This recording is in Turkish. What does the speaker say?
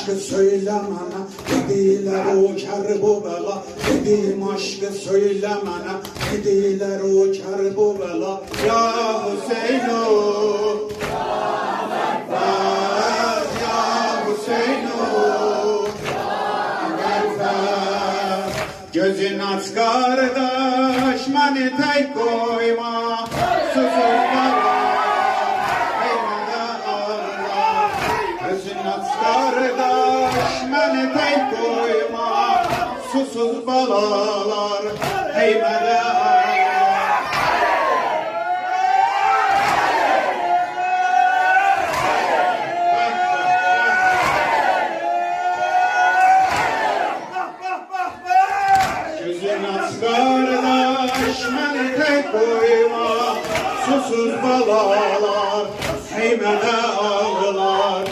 aşkı söylemene, dediler uçar bu bela. Dedim aşkı söylemene, dediler uçar bu bela. Ya Hüseyin'u, ya Hüseyin'u, gözün aç kardeş, beni tek koyma, susuz bana, eymene Allah. Gözün aç kardeş, beni tek koyma, susuz balalar, eymene Allah. Gözün aç kardeş, beni tek koyma, susuz balalar, eymene ağlar.